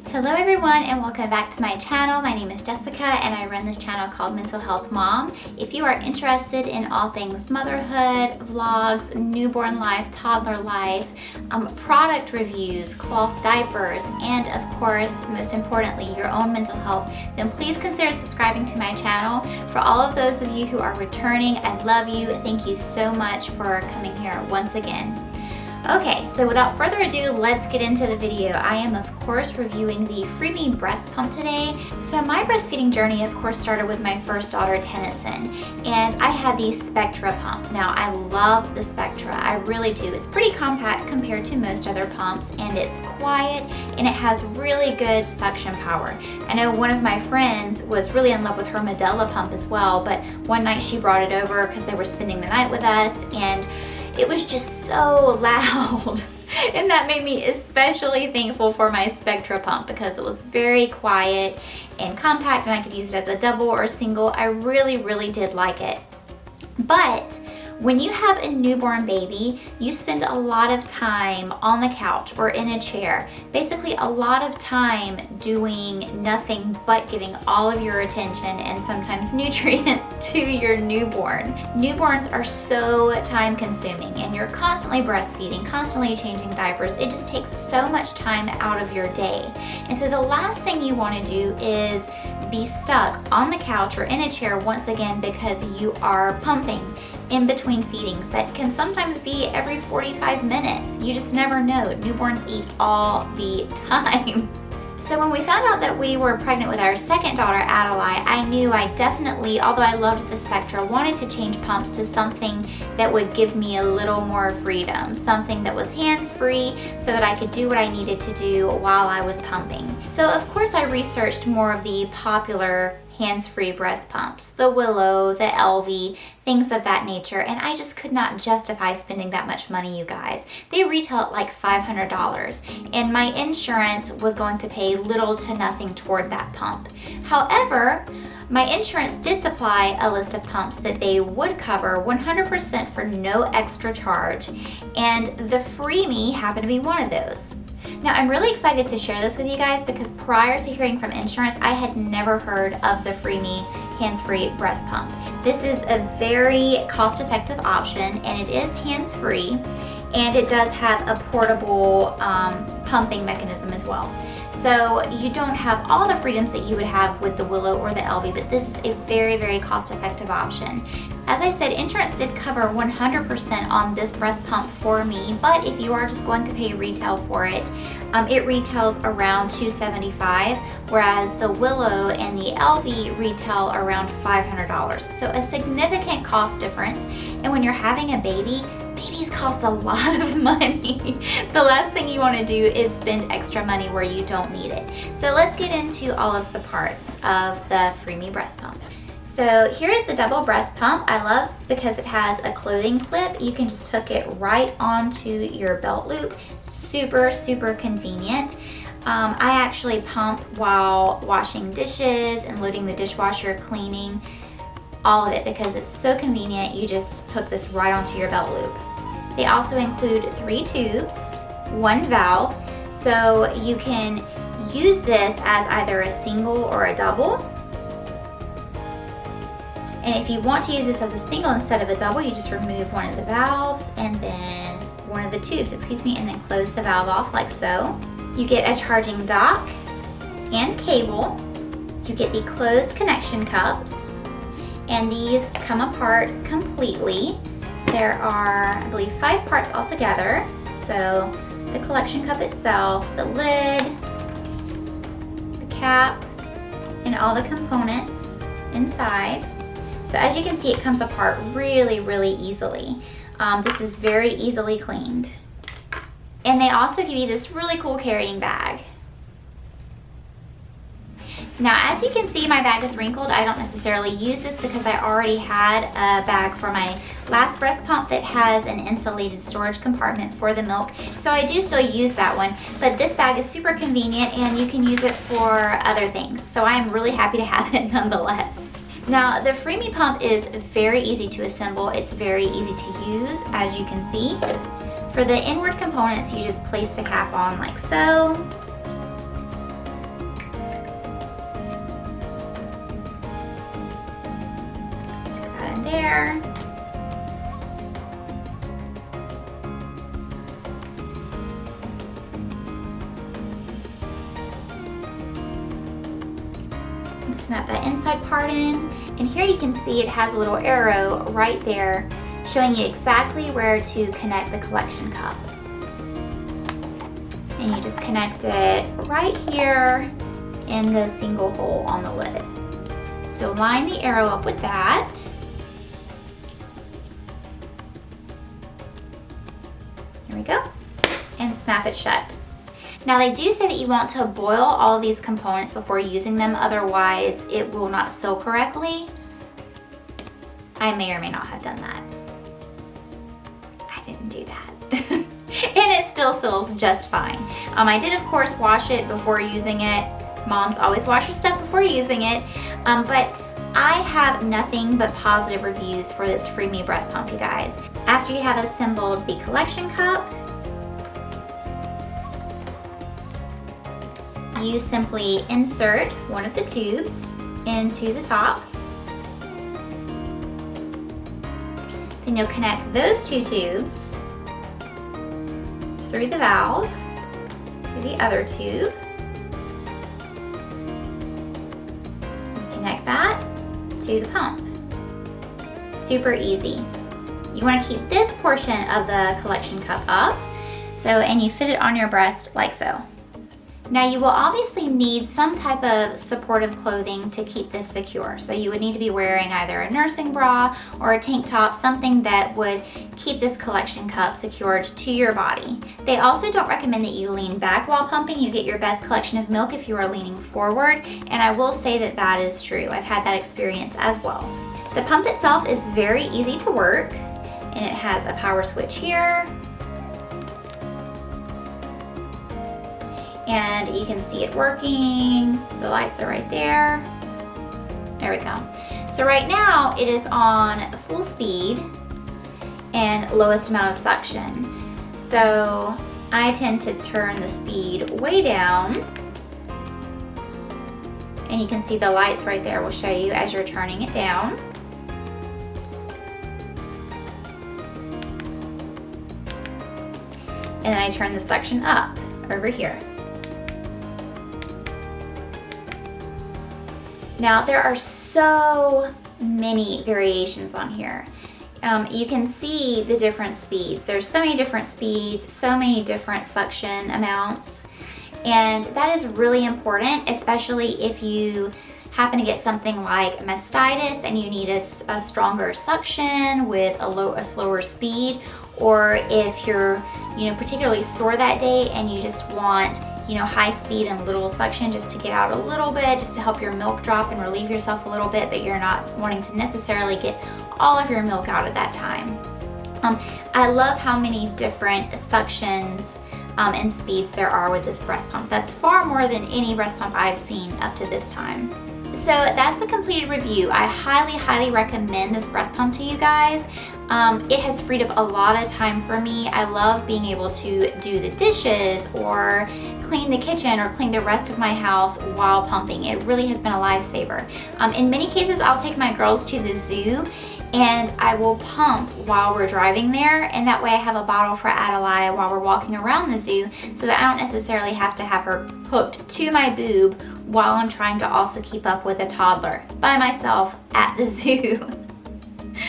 Hello everyone and welcome back to my channel. My name is Jessica and I run this channel called Mental Health Mom. If you are interested in all things motherhood, vlogs, newborn life, toddler life, product reviews, cloth diapers, and of course, most importantly, your own mental health, then please consider subscribing to my channel. For all of those of you who are returning, I love you. Thank you so much for coming here once again. Okay, so without further ado, let's get into the video. I am, of course, reviewing the Freemie breast pump today. So my breastfeeding journey, of course, started with my first daughter, Tennyson, and I had the Spectra pump. Now, I love the Spectra. I really do. It's pretty compact compared to most other pumps, and it's quiet, and it has really good suction power. I know one of my friends was really in love with her Medela pump as well, but one night she brought it over because they were spending the night with us, and it was just so loud. And that made me especially thankful for my Spectra pump because it was very quiet and compact and I could use it as a double or a single. I really, really did like it. But when you have a newborn baby, you spend a lot of time on the couch or in a chair, basically a lot of time doing nothing but giving all of your attention and sometimes nutrients to your newborn. Newborns are so time consuming and you're constantly breastfeeding, constantly changing diapers. It just takes so much time out of your day. And so the last thing you want to do is be stuck on the couch or in a chair once again because you are pumping in between feedings that can sometimes be every 45 minutes. You just never know. Newborns eat all the time. So when we found out that we were pregnant with our second daughter, Adelaide, I knew I definitely, although I loved the Spectra, wanted to change pumps to something that would give me a little more freedom, something that was hands-free so that I could do what I needed to do while I was pumping. So of course I researched more of the popular hands-free breast pumps, the Willow, the Elvie, things of that nature, and I just could not justify spending that much money, you guys. They retail at like $500, and my insurance was going to pay little to nothing toward that pump. However, my insurance did supply a list of pumps that they would cover 100% for no extra charge, and the Freemie happened to be one of those. Now, I'm really excited to share this with you guys because prior to hearing from insurance, I had never heard of the Freemie hands-free breast pump. This is a very cost-effective option and it is hands-free and it does have a portable pumping mechanism as well. So you don't have all the freedoms that you would have with the Willow or the Elvie, but this is a very, very cost-effective option. As I said, insurance did cover 100% on this breast pump for me, but if you are just going to pay retail for it, it retails around $275, whereas the Willow and the Elvie retail around $500. So a significant cost difference, and when you're having a baby, babies cost a lot of money. The last thing you want to do is spend extra money where you don't need it. So let's get into all of the parts of the Freemie breast pump. So here is the double breast pump. I love because it has a clothing clip. You can just hook it right onto your belt loop. Super, super convenient. I actually pump while washing dishes and loading the dishwasher, cleaning, all of it because it's so convenient. You just hook this right onto your belt loop. They also include 3 tubes, 1 valve, so you can use this as either a single or a double. And if you want to use this as a single instead of a double, you just remove one of the valves and then one of the tubes, and then close the valve off like so. You get a charging dock and cable. You get the closed connection cups, and these come apart completely. There are, I believe, 5 parts altogether. So the collection cup itself, the lid, the cap, and all the components inside. So as you can see, it comes apart really, really easily. This is very easily cleaned. And they also give you this really cool carrying bag. Now, as you can see, my bag is wrinkled. I don't necessarily use this because I already had a bag for my last breast pump that has an insulated storage compartment for the milk. So I do still use that one, but this bag is super convenient and you can use it for other things. So I am really happy to have it nonetheless. Now, the Freemie pump is very easy to assemble. It's very easy to use, as you can see. For the inward components, you just place the cap on like so. Screw that in there. Snap that inside part in, and here you can see it has a little arrow right there showing you exactly where to connect the collection cup. And you just connect it right here in the single hole on the lid. So line the arrow up with that. There we go. And snap it shut. Now they do say that you want to boil all of these components before using them, otherwise it will not sew correctly. I may or may not have done that. I didn't do that. And it still seals just fine. I did of course wash it before using it. Moms always wash your stuff before using it. But I have nothing but positive reviews for this Freemie breast pump, you guys. After you have assembled the collection cup, you simply insert one of the tubes into the top. Then you'll connect those two tubes through the valve to the other tube. You connect that to the pump. Super easy. You want to keep this portion of the collection cup up, and you fit it on your breast like so. Now you will obviously need some type of supportive clothing to keep this secure. So you would need to be wearing either a nursing bra or a tank top, something that would keep this collection cup secured to your body. They also don't recommend that you lean back while pumping. You get your best collection of milk if you are leaning forward, and I will say that that is true. I've had that experience as well. The pump itself is very easy to work, and it has a power switch here. And you can see it working. The lights are right there. There we go. So right now it is on full speed and lowest amount of suction. So I tend to turn the speed way down. And you can see the lights right there will show you as you're turning it down. And then I turn the suction up over here. Now there are so many variations on here. You can see the different speeds. There's so many different speeds, so many different suction amounts, and that is really important, especially if you happen to get something like mastitis and you need a stronger suction with a slower speed, or if you're particularly sore that day and you just want high speed and little suction just to get out a little bit, just to help your milk drop and relieve yourself a little bit, but you're not wanting to necessarily get all of your milk out at that time. I love how many different suctions and speeds there are with this breast pump. That's far more than any breast pump I've seen up to this time. So that's the completed review. I highly recommend this breast pump to you guys. It has freed up a lot of time for me. I love being able to do the dishes or clean the kitchen or clean the rest of my house while pumping. It really has been a lifesaver. In many cases, I'll take my girls to the zoo and I will pump while we're driving there, and that way I have a bottle for Adelaide while we're walking around the zoo, so that I don't necessarily have to have her hooked to my boob while I'm trying to also keep up with a toddler by myself at the zoo.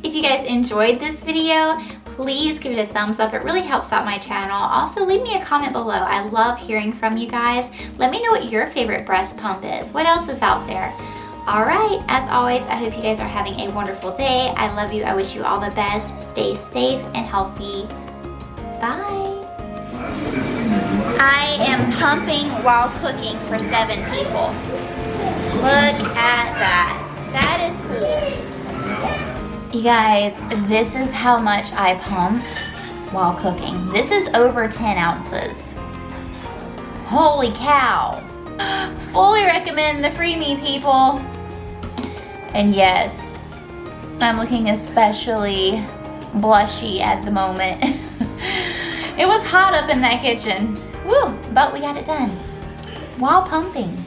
If you guys enjoyed this video, please give it a thumbs up. It really helps out my channel. Also, leave me a comment below. I love hearing from you guys. Let me know what your favorite breast pump is. What else is out there? All right, as always, I hope you guys are having a wonderful day. I love you. I wish you all the best. Stay safe and healthy. Bye. I am pumping while cooking for 7 people. Look at that. That is cool. You guys, this is how much I pumped while cooking. This is over 10 ounces. Holy cow. Fully recommend the Freemie, people. And yes, I'm looking especially blushy at the moment. It was hot up in that kitchen. Woo, but we got it done while pumping.